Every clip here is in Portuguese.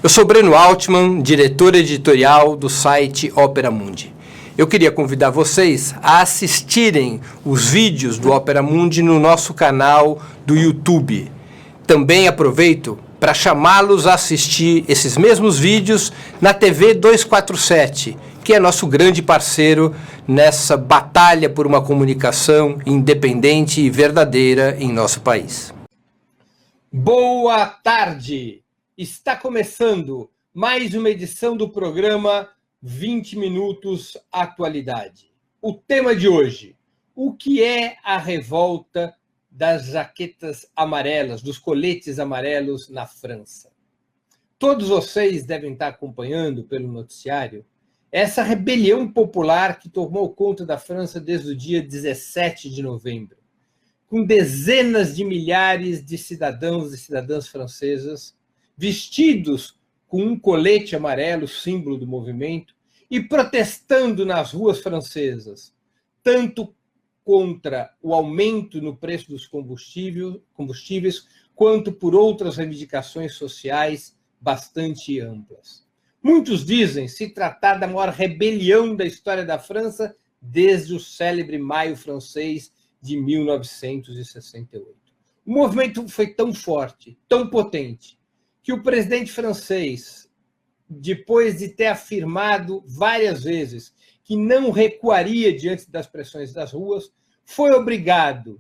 Eu sou Breno Altman, diretor editorial do site Opera Mundi. Eu queria convidar vocês a assistirem os vídeos do Opera Mundi no nosso canal do YouTube. Também aproveito para chamá-los a assistir esses mesmos vídeos na TV 247, que é nosso grande parceiro nessa batalha por uma comunicação independente e verdadeira em nosso país. Boa tarde! Está começando mais uma edição do programa 20 Minutos Atualidade. O tema de hoje: o que é a revolta das jaquetas amarelas, dos coletes amarelos na França? Todos vocês devem estar acompanhando pelo noticiário essa rebelião popular que tomou conta da França desde o dia 17 de novembro, com dezenas de milhares de cidadãos e cidadãs francesas vestidos com um colete amarelo, símbolo do movimento, e protestando nas ruas francesas, tanto contra o aumento no preço dos combustíveis, quanto por outras reivindicações sociais bastante amplas. Muitos dizem se tratar da maior rebelião da história da França desde o célebre Maio francês de 1968. O movimento foi tão forte, tão potente, que o presidente francês, depois de ter afirmado várias vezes que não recuaria diante das pressões das ruas, foi obrigado,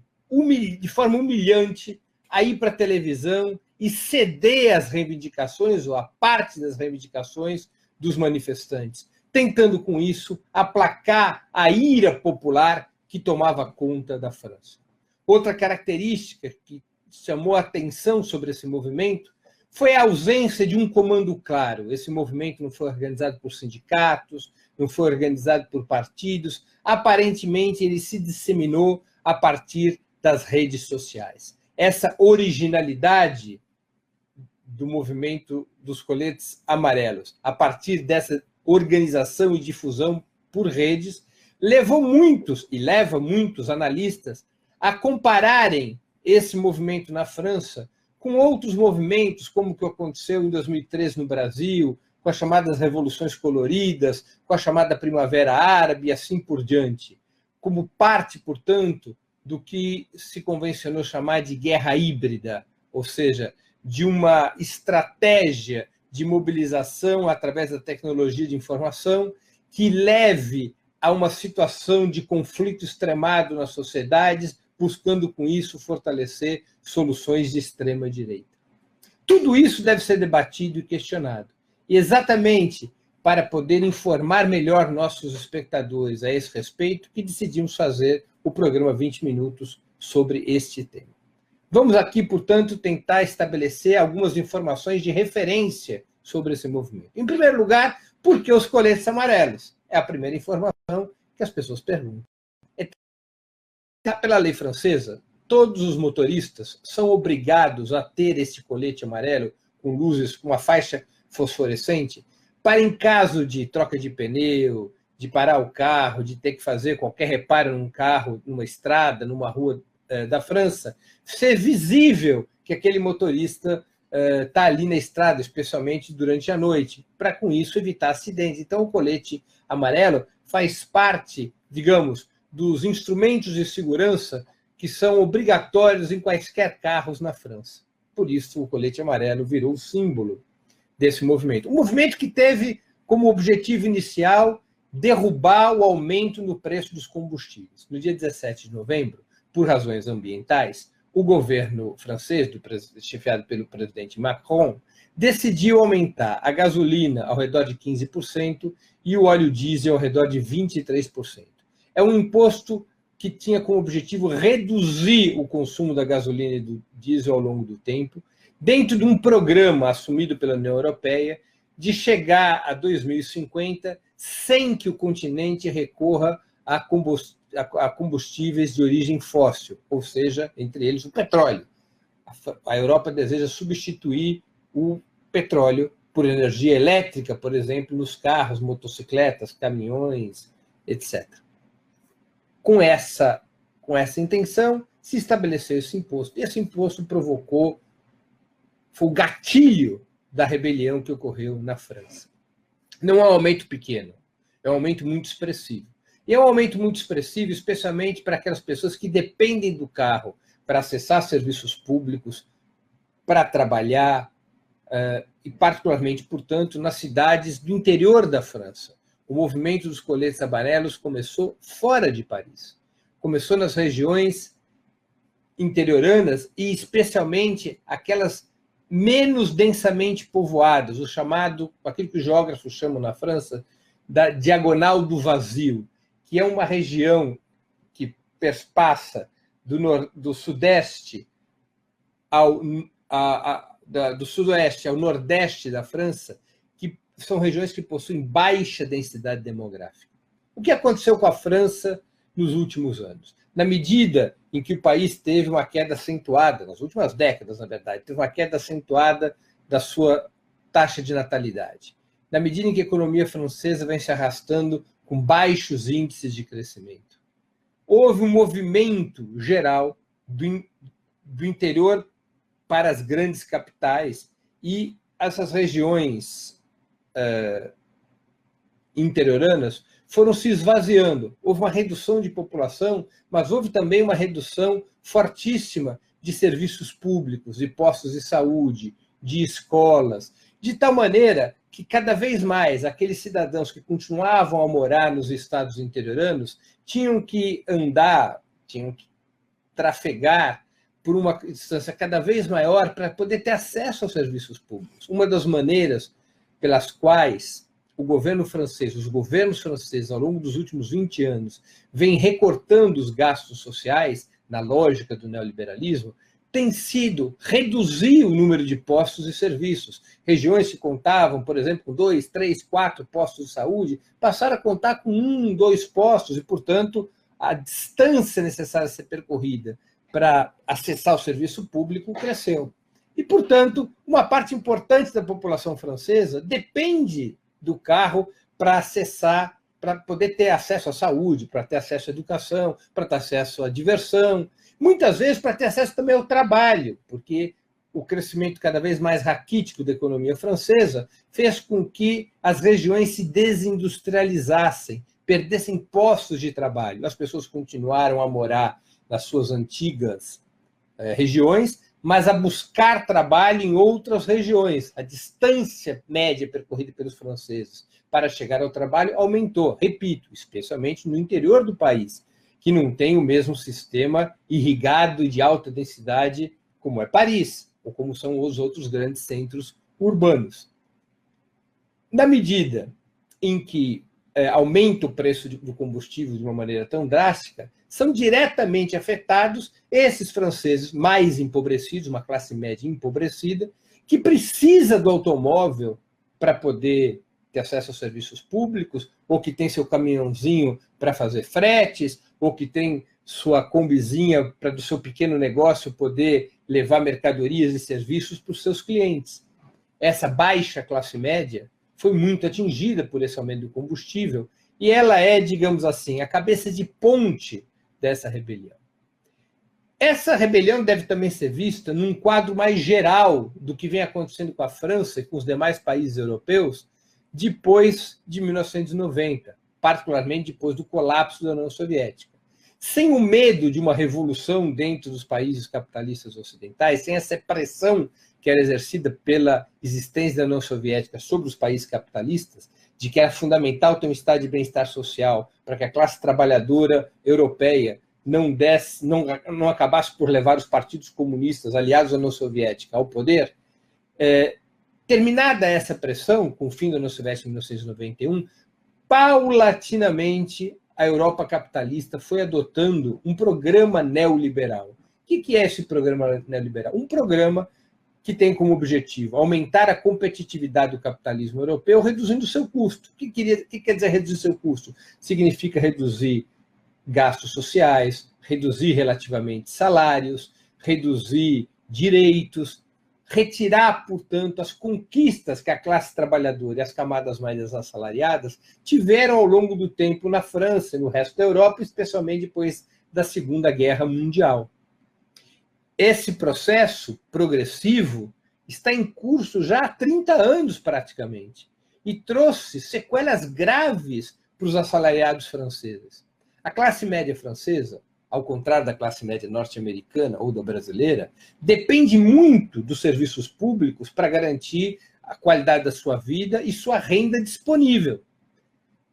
de forma humilhante, a ir para a televisão e ceder às reivindicações, ou a parte das reivindicações dos manifestantes, tentando com isso aplacar a ira popular que tomava conta da França. Outra característica que chamou a atenção sobre esse movimento foi a ausência de um comando claro. Esse movimento não foi organizado por sindicatos, não foi organizado por partidos. Aparentemente, ele se disseminou a partir das redes sociais. Essa originalidade do movimento dos coletes amarelos, a partir dessa organização e difusão por redes, levou muitos, e leva muitos analistas, a compararem esse movimento na França com outros movimentos, como o que aconteceu em 2013 no Brasil, com as chamadas revoluções coloridas, com a chamada Primavera Árabe e assim por diante, como parte, portanto, do que se convencionou chamar de guerra híbrida, ou seja, de uma estratégia de mobilização através da tecnologia de informação que leve a uma situação de conflito extremado nas sociedades, buscando com isso fortalecer soluções de extrema-direita. Tudo isso deve ser debatido e questionado. E exatamente para poder informar melhor nossos espectadores a esse respeito que decidimos fazer o programa 20 Minutos sobre este tema. Vamos aqui, portanto, tentar estabelecer algumas informações de referência sobre esse movimento. Em primeiro lugar, por que os coletes amarelos? É a primeira informação que as pessoas perguntam. Pela lei francesa, todos os motoristas são obrigados a ter este colete amarelo com luzes, com uma faixa fosforescente, para, em caso de troca de pneu, de parar o carro, de ter que fazer qualquer reparo num carro, numa estrada, numa rua da França, ser visível que aquele motorista está ali na estrada, especialmente durante a noite, para, com isso, evitar acidentes. Então, o colete amarelo faz parte, digamos, dos instrumentos de segurança que são obrigatórios em quaisquer carros na França. Por isso, o colete amarelo virou o símbolo desse movimento. Um movimento que teve como objetivo inicial derrubar o aumento no preço dos combustíveis. No dia 17 de novembro, por razões ambientais, o governo francês, chefiado pelo presidente Macron, decidiu aumentar a gasolina ao redor de 15% e o óleo diesel ao redor de 23%. É um imposto que tinha como objetivo reduzir o consumo da gasolina e do diesel ao longo do tempo, dentro de um programa assumido pela União Europeia de chegar a 2050 sem que o continente recorra a combustíveis de origem fóssil, ou seja, entre eles o petróleo. A Europa deseja substituir o petróleo por energia elétrica, por exemplo, nos carros, motocicletas, caminhões, etc. Com essa intenção, se estabeleceu esse imposto. E esse imposto foi o gatilho da rebelião que ocorreu na França. Não é um aumento pequeno, é um aumento muito expressivo. E é um aumento muito expressivo, especialmente para aquelas pessoas que dependem do carro para acessar serviços públicos, para trabalhar, e particularmente, portanto, nas cidades do interior da França. O movimento dos coletes amarelos começou fora de Paris. Começou nas regiões interioranas e, especialmente, aquelas menos densamente povoadas, o chamado, aquilo que os geógrafos chamam na França, da Diagonal do Vazio, que é uma região que perpassa do sudeste do sudoeste ao nordeste da França, que são regiões que possuem baixa densidade demográfica. O que aconteceu com a França nos últimos anos? Na medida em que o país teve uma queda acentuada, nas últimas décadas, na verdade, teve uma queda acentuada da sua taxa de natalidade. Na medida em que a economia francesa vem se arrastando com baixos índices de crescimento. Houve um movimento geral do interior para as grandes capitais e essas regiões interioranas foram se esvaziando. Houve uma redução de população, mas houve também uma redução fortíssima de serviços públicos, de postos de saúde, de escolas, de tal maneira que cada vez mais aqueles cidadãos que continuavam a morar nos estados interioranos tinham que andar, tinham que trafegar por uma distância cada vez maior para poder ter acesso aos serviços públicos. Uma das maneiras pelas quais o governo francês, os governos franceses, ao longo dos últimos 20 anos, vêm recortando os gastos sociais, na lógica do neoliberalismo, tem sido reduzir o número de postos e serviços. Regiões que contavam, por exemplo, com 2, 3, 4 postos de saúde, passaram a contar com 1, 2 postos, e, portanto, a distância necessária a ser percorrida para acessar o serviço público cresceu. E, portanto, uma parte importante da população francesa depende do carro para acessar, para poder ter acesso à saúde, para ter acesso à educação, para ter acesso à diversão, muitas vezes para ter acesso também ao trabalho, porque o crescimento cada vez mais raquítico da economia francesa fez com que as regiões se desindustrializassem, perdessem postos de trabalho. As pessoas continuaram a morar nas suas antigas regiões, mas a buscar trabalho em outras regiões. A distância média percorrida pelos franceses para chegar ao trabalho aumentou, repito, especialmente no interior do país, que não tem o mesmo sistema irrigado e de alta densidade como é Paris, ou como são os outros grandes centros urbanos. Na medida em que aumenta o preço do combustível de uma maneira tão drástica, são diretamente afetados esses franceses mais empobrecidos, uma classe média empobrecida, que precisa do automóvel para poder ter acesso aos serviços públicos, ou que tem seu caminhãozinho para fazer fretes, ou que tem sua combizinha para do seu pequeno negócio poder levar mercadorias e serviços para os seus clientes. Essa baixa classe média foi muito atingida por esse aumento do combustível e ela é, digamos assim, a cabeça de ponte dessa rebelião. Essa rebelião deve também ser vista num quadro mais geral do que vem acontecendo com a França e com os demais países europeus depois de 1990, particularmente depois do colapso da União Soviética. Sem o medo de uma revolução dentro dos países capitalistas ocidentais, sem essa pressão que era exercida pela existência da União Soviética sobre os países capitalistas, de que era fundamental ter um estado de bem-estar social para que a classe trabalhadora europeia não acabasse por levar os partidos comunistas, aliados à União Soviética, ao poder, terminada essa pressão, com o fim da União Soviética em 1991, paulatinamente a Europa capitalista foi adotando um programa neoliberal. O que é esse programa neoliberal? Um programa que tem como objetivo aumentar a competitividade do capitalismo europeu, reduzindo o seu custo. O que quer dizer reduzir seu custo? Significa reduzir gastos sociais, reduzir relativamente salários, reduzir direitos, retirar, portanto, as conquistas que a classe trabalhadora e as camadas mais assalariadas tiveram ao longo do tempo na França e no resto da Europa, especialmente depois da Segunda Guerra Mundial. Esse processo progressivo está em curso já há 30 anos, praticamente, e trouxe sequelas graves para os assalariados franceses. A classe média francesa, ao contrário da classe média norte-americana ou da brasileira, depende muito dos serviços públicos para garantir a qualidade da sua vida e sua renda disponível,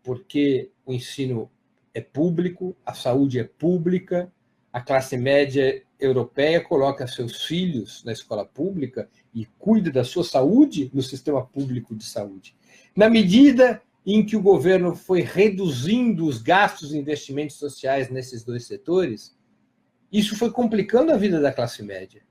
porque o ensino é público, a saúde é pública, a classe média europeia coloca seus filhos na escola pública e cuida da sua saúde no sistema público de saúde. Na medida em que o governo foi reduzindo os gastos e investimentos sociais nesses dois setores, isso foi complicando a vida da classe média.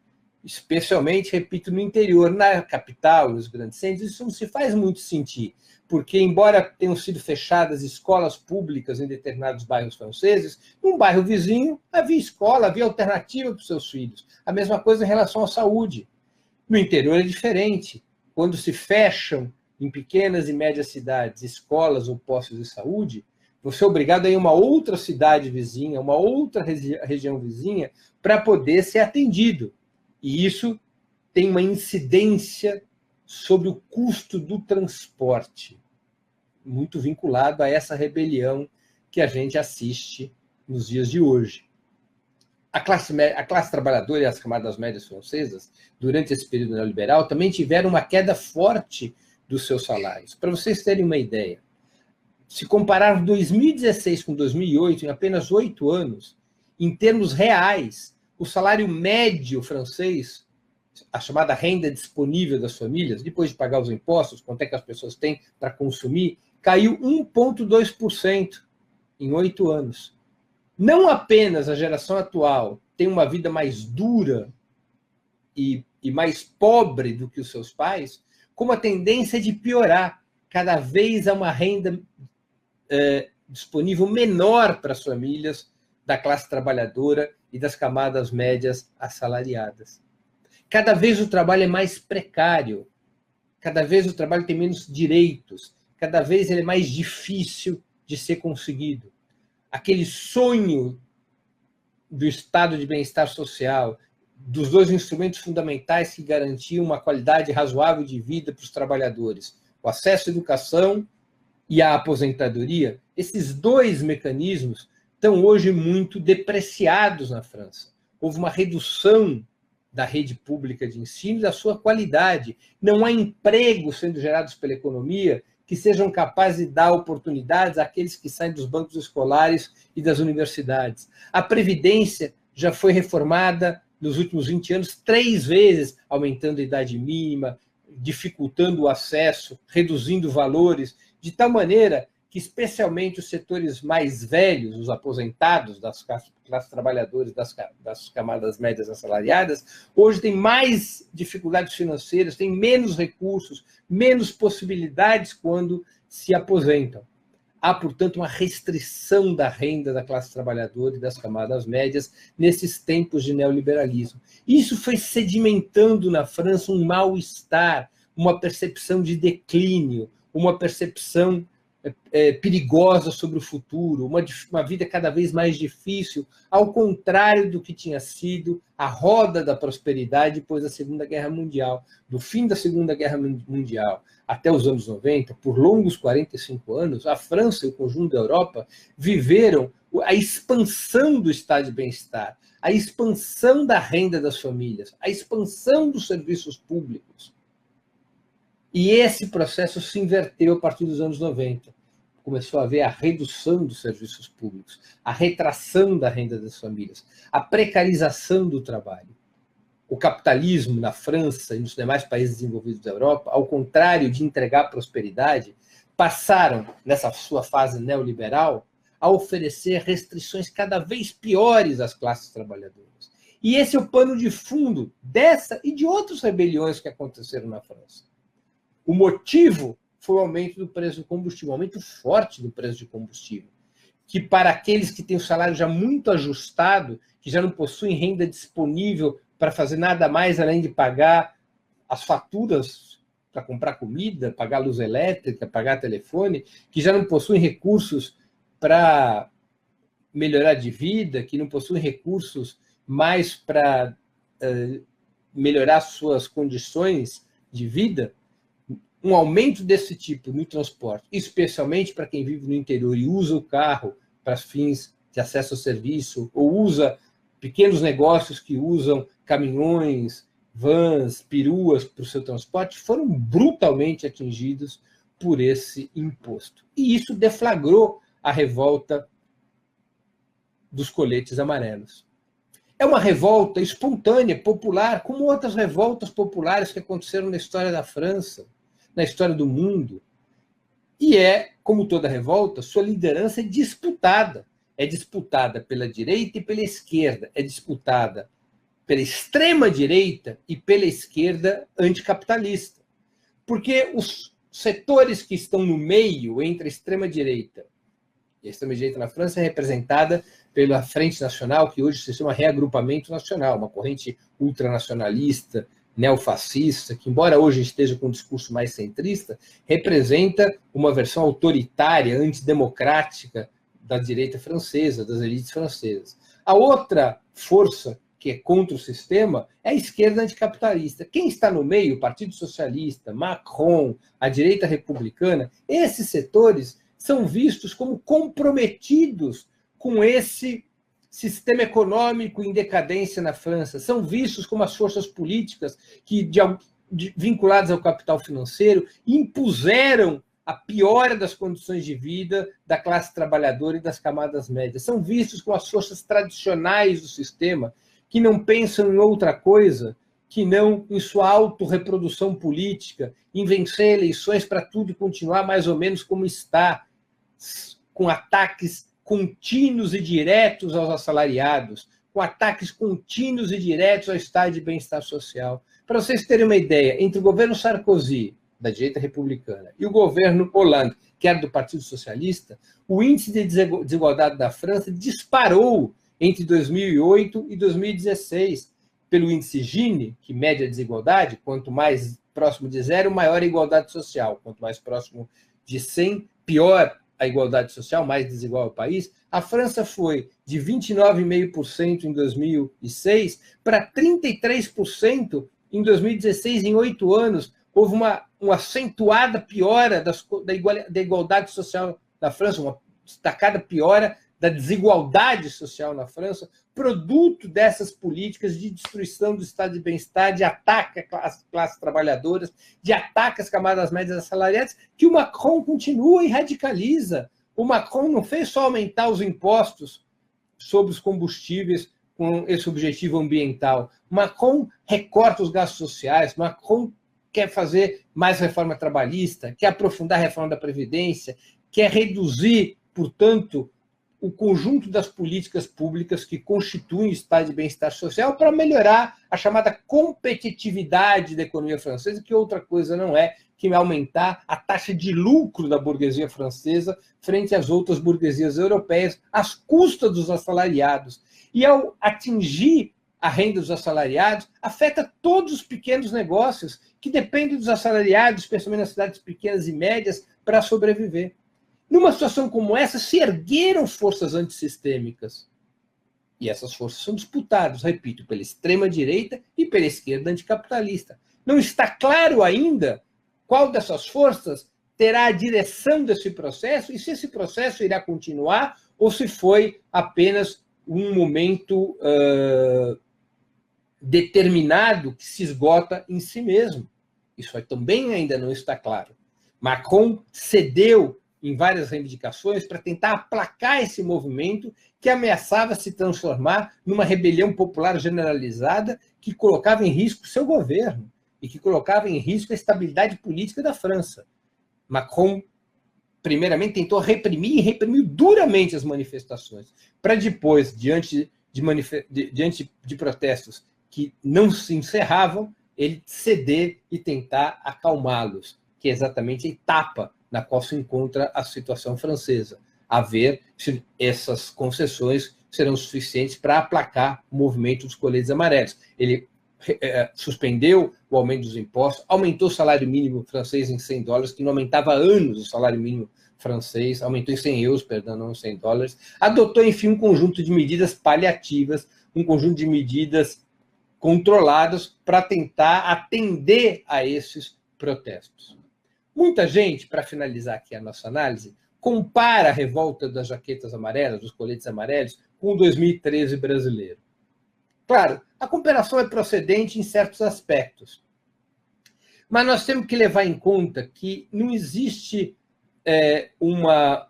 Especialmente, repito, no interior, na capital, nos grandes centros, isso não se faz muito sentir, porque, embora tenham sido fechadas escolas públicas em determinados bairros franceses, num bairro vizinho havia escola, havia alternativa para os seus filhos. A mesma coisa em relação à saúde. No interior é diferente. Quando se fecham em pequenas e médias cidades escolas ou postos de saúde, você é obrigado a ir a uma outra cidade vizinha, uma outra região vizinha, para poder ser atendido. E isso tem uma incidência sobre o custo do transporte, muito vinculado a essa rebelião que a gente assiste nos dias de hoje. A classe trabalhadora e as camadas médias francesas, durante esse período neoliberal, também tiveram uma queda forte dos seus salários. Para vocês terem uma ideia, se comparar 2016 com 2008, em apenas 8 anos, em termos reais, o salário médio francês, a chamada renda disponível das famílias, depois de pagar os impostos, quanto é que as pessoas têm para consumir, caiu 1,2% em 8 anos. Não apenas a geração atual tem uma vida mais dura e mais pobre do que os seus pais, como a tendência é de piorar. Cada vez há uma renda disponível menor para as famílias da classe trabalhadora e das camadas médias assalariadas. Cada vez o trabalho é mais precário, cada vez o trabalho tem menos direitos, cada vez ele é mais difícil de ser conseguido. Aquele sonho do estado de bem-estar social, dos dois instrumentos fundamentais que garantiam uma qualidade razoável de vida para os trabalhadores, o acesso à educação e a aposentadoria, esses dois mecanismos estão hoje muito depreciados na França. Houve uma redução da rede pública de ensino e da sua qualidade. Não há empregos sendo gerados pela economia que sejam capazes de dar oportunidades àqueles que saem dos bancos escolares e das universidades. A Previdência já foi reformada nos últimos 20 anos 3 vezes, aumentando a idade mínima, dificultando o acesso, reduzindo valores, de tal maneira que, especialmente os setores mais velhos, os aposentados das classes trabalhadoras, das camadas médias assalariadas, hoje têm mais dificuldades financeiras, têm menos recursos, menos possibilidades quando se aposentam. Há, portanto, uma restrição da renda da classe trabalhadora e das camadas médias nesses tempos de neoliberalismo. Isso foi sedimentando na França um mal-estar, uma percepção de declínio, uma percepção perigosa sobre o futuro, uma vida cada vez mais difícil, ao contrário do que tinha sido a roda da prosperidade depois da Segunda Guerra Mundial. Do fim da Segunda Guerra Mundial até os anos 90, por longos 45 anos, a França e o conjunto da Europa viveram a expansão do estado de bem-estar, a expansão da renda das famílias, a expansão dos serviços públicos. E esse processo se inverteu a partir dos anos 90. Começou a haver a redução dos serviços públicos, a retração da renda das famílias, a precarização do trabalho. O capitalismo na França e nos demais países desenvolvidos da Europa, ao contrário de entregar prosperidade, passaram, nessa sua fase neoliberal, a oferecer restrições cada vez piores às classes trabalhadoras. E esse é o pano de fundo dessa e de outras rebeliões que aconteceram na França. O motivo foi o aumento do preço do combustível, um aumento forte do preço de combustível, que para aqueles que têm o salário já muito ajustado, que já não possuem renda disponível para fazer nada mais além de pagar as faturas para comprar comida, pagar luz elétrica, pagar telefone, que já não possuem recursos para melhorar de vida, que não possuem recursos mais para melhorar suas condições de vida, um aumento desse tipo no transporte, especialmente para quem vive no interior e usa o carro para fins de acesso ao serviço, ou usa pequenos negócios que usam caminhões, vans, peruas para o seu transporte, foram brutalmente atingidos por esse imposto. E isso deflagrou a revolta dos coletes amarelos. É uma revolta espontânea, popular, como outras revoltas populares que aconteceram na história da França, na história do mundo. E é, como toda revolta, sua liderança é disputada. É disputada pela direita e pela esquerda. É disputada pela extrema-direita e pela esquerda anticapitalista. Porque os setores que estão no meio entre a extrema-direita e a extrema-direita na França é representada pela Frente Nacional, que hoje se chama Reagrupamento Nacional, uma corrente ultranacionalista, neofascista, que, embora hoje esteja com um discurso mais centrista, representa uma versão autoritária, antidemocrática da direita francesa, das elites francesas. A outra força que é contra o sistema é a esquerda anticapitalista. Quem está no meio, o Partido Socialista, Macron, a direita republicana, esses setores são vistos como comprometidos com esse sistema econômico em decadência na França, são vistos como as forças políticas que, vinculadas ao capital financeiro, impuseram a piora das condições de vida da classe trabalhadora e das camadas médias. São vistos como as forças tradicionais do sistema, que não pensam em outra coisa que não em sua autorreprodução política, em vencer eleições para tudo continuar mais ou menos como está, com ataques contínuos e diretos aos assalariados, com ataques contínuos e diretos ao estado de bem-estar social. Para vocês terem uma ideia, entre o governo Sarkozy, da direita republicana, e o governo Hollande, que era do Partido Socialista, o índice de desigualdade da França disparou entre 2008 e 2016, pelo índice Gini, que mede a desigualdade. Quanto mais próximo de zero, maior a igualdade social. Quanto mais próximo de 100, pior a igualdade social, mais desigual o país. A França foi de 29,5% em 2006 para 33% em 2016, em 8 anos. Houve uma acentuada piora da igualdade social na França, uma destacada piora da desigualdade social na França, produto dessas políticas de destruição do estado de bem-estar, de ataque às classes trabalhadoras, de ataque às camadas médias assalariadas, que o Macron continua e radicaliza. O Macron não fez só aumentar os impostos sobre os combustíveis com esse objetivo ambiental. Macron recorta os gastos sociais, Macron quer fazer mais reforma trabalhista, quer aprofundar a reforma da Previdência, quer reduzir, portanto, o conjunto das políticas públicas que constituem o estado de bem-estar social para melhorar a chamada competitividade da economia francesa, que outra coisa não é que aumentar a taxa de lucro da burguesia francesa frente às outras burguesias europeias, às custas dos assalariados. E ao atingir a renda dos assalariados, afeta todos os pequenos negócios que dependem dos assalariados, especialmente nas cidades pequenas e médias, para sobreviver. Numa situação como essa, se ergueram forças antissistêmicas. E essas forças são disputadas, repito, pela extrema-direita e pela esquerda anticapitalista. Não está claro ainda qual dessas forças terá a direção desse processo e se esse processo irá continuar ou se foi apenas um momento determinado que se esgota em si mesmo. Isso também ainda não está claro. Macron cedeu em várias reivindicações para tentar aplacar esse movimento que ameaçava se transformar numa rebelião popular generalizada que colocava em risco seu governo e que colocava em risco a estabilidade política da França. Macron, primeiramente, tentou reprimir e reprimiu duramente as manifestações, para depois, diante de protestos que não se encerravam, ele ceder e tentar acalmá-los, que é exatamente a etapa na qual se encontra a situação francesa, a ver se essas concessões serão suficientes para aplacar o movimento dos coletes amarelos. Ele suspendeu o aumento dos impostos, aumentou o salário mínimo francês em $100, que não aumentava há anos o salário mínimo francês, aumentou em 100 euros, perdão, não $100, adotou, enfim, um conjunto de medidas paliativas, um conjunto de medidas controladas para tentar atender a esses protestos. Muita gente, para finalizar aqui a nossa análise, compara a revolta das jaquetas amarelas, dos coletes amarelos, com o 2013 brasileiro. Claro, a comparação é procedente em certos aspectos, mas nós temos que levar em conta que não existe uma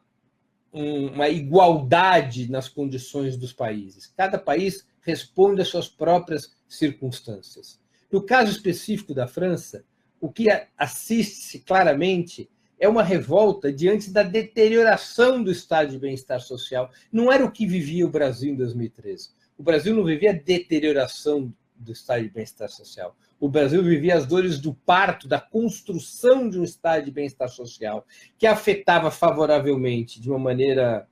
igualdade nas condições dos países. Cada país responde às suas próprias circunstâncias. No caso específico da França, o que assiste-se claramente é uma revolta diante da deterioração do estado de bem-estar social. Não era o que vivia o Brasil em 2013. O Brasil não vivia a deterioração do estado de bem-estar social. O Brasil vivia as dores do parto, da construção de um estado de bem-estar social, que afetava favoravelmente, de uma maneira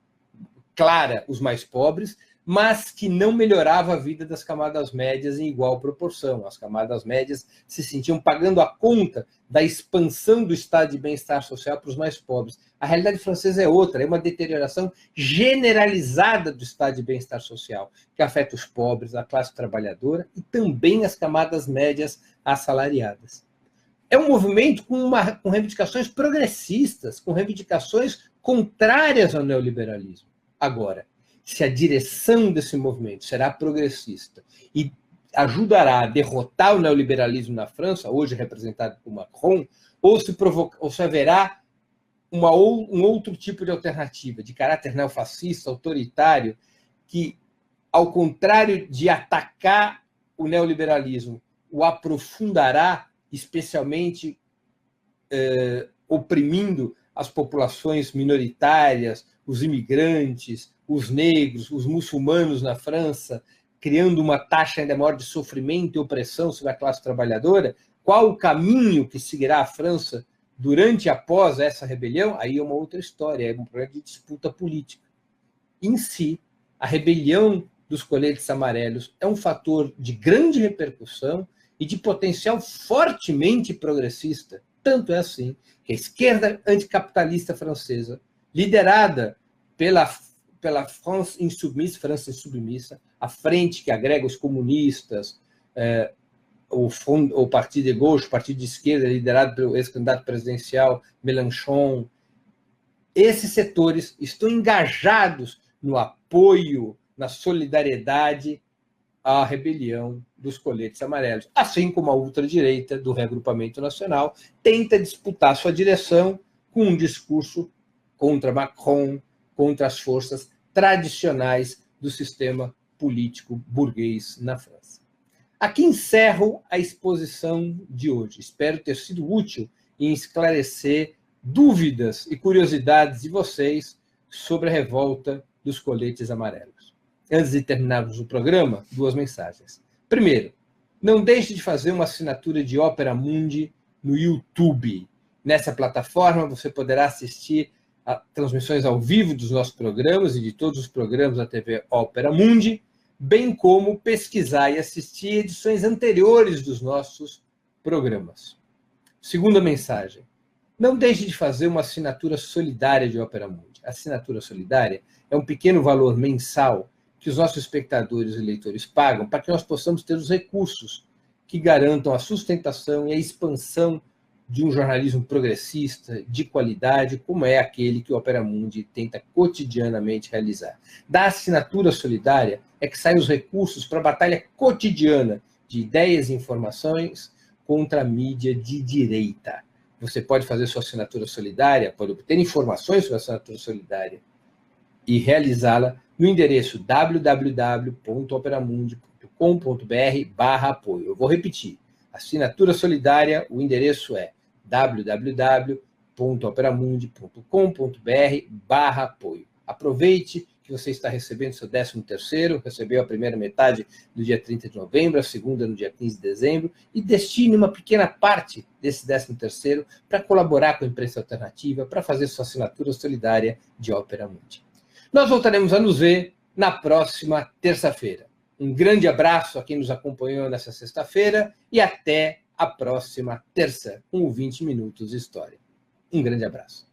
clara, os mais pobres, mas que não melhorava a vida das camadas médias em igual proporção. As camadas médias se sentiam pagando a conta da expansão do estado de bem-estar social para os mais pobres. A realidade francesa é outra, é uma deterioração generalizada do estado de bem-estar social, que afeta os pobres, a classe trabalhadora e também as camadas médias assalariadas. É um movimento com reivindicações progressistas, com reivindicações contrárias ao neoliberalismo. Agora, se a direção desse movimento será progressista e ajudará a derrotar o neoliberalismo na França, hoje representado por Macron, ou se haverá um outro tipo de alternativa, de caráter neofascista, autoritário, que, ao contrário de atacar o neoliberalismo, o aprofundará, especialmente oprimindo as populações minoritárias, os imigrantes, os negros, os muçulmanos na França, criando uma taxa ainda maior de sofrimento e opressão sobre a classe trabalhadora. Qual o caminho que seguirá a França durante e após essa rebelião? Aí é uma outra história, é um problema de disputa política. Em si, a rebelião dos coletes amarelos é um fator de grande repercussão e de potencial fortemente progressista. Tanto é assim que a esquerda anticapitalista francesa, liderada pela France Insoumise, França Insubmissa, a frente que agrega os comunistas, o Partido de Gauche, o Partido de Esquerda, liderado pelo ex-candidato presidencial Mélenchon. Esses setores estão engajados no apoio, na solidariedade à rebelião dos coletes amarelos, assim como a ultradireita do Reagrupamento Nacional tenta disputar sua direção com um discurso contra Macron, contra as forças tradicionais do sistema político burguês na França. Aqui encerro a exposição de hoje. Espero ter sido útil em esclarecer dúvidas e curiosidades de vocês sobre a revolta dos coletes amarelos. Antes de terminarmos o programa, 2 mensagens. Primeiro, não deixe de fazer uma assinatura de Opera Mundi no YouTube. Nessa plataforma você poderá assistir a transmissões ao vivo dos nossos programas e de todos os programas da TV Opera Mundi, bem como pesquisar e assistir edições anteriores dos nossos programas. Segunda mensagem. Não deixe de fazer uma assinatura solidária de Opera Mundi. A assinatura solidária é um pequeno valor mensal que os nossos espectadores e leitores pagam para que nós possamos ter os recursos que garantam a sustentação e a expansão de um jornalismo progressista, de qualidade, como é aquele que o Opera Mundi tenta cotidianamente realizar. Da assinatura solidária é que saem os recursos para a batalha cotidiana de ideias e informações contra a mídia de direita. Você pode fazer sua assinatura solidária, pode obter informações sobre a assinatura solidária e realizá-la no endereço www.operamundi.com.br/apoio. Eu vou repetir. Assinatura solidária, o endereço é www.operamundi.com.br/apoio. Aproveite que você está recebendo seu 13º, recebeu a primeira metade no dia 30 de novembro, a segunda no dia 15 de dezembro, e destine uma pequena parte desse 13º para colaborar com a imprensa alternativa, para fazer sua assinatura solidária de Opera Mundi. Nós voltaremos a nos ver na próxima terça-feira. Um grande abraço a quem nos acompanhou nessa sexta-feira e até a próxima terça, com o 20 Minutos de História. Um grande abraço.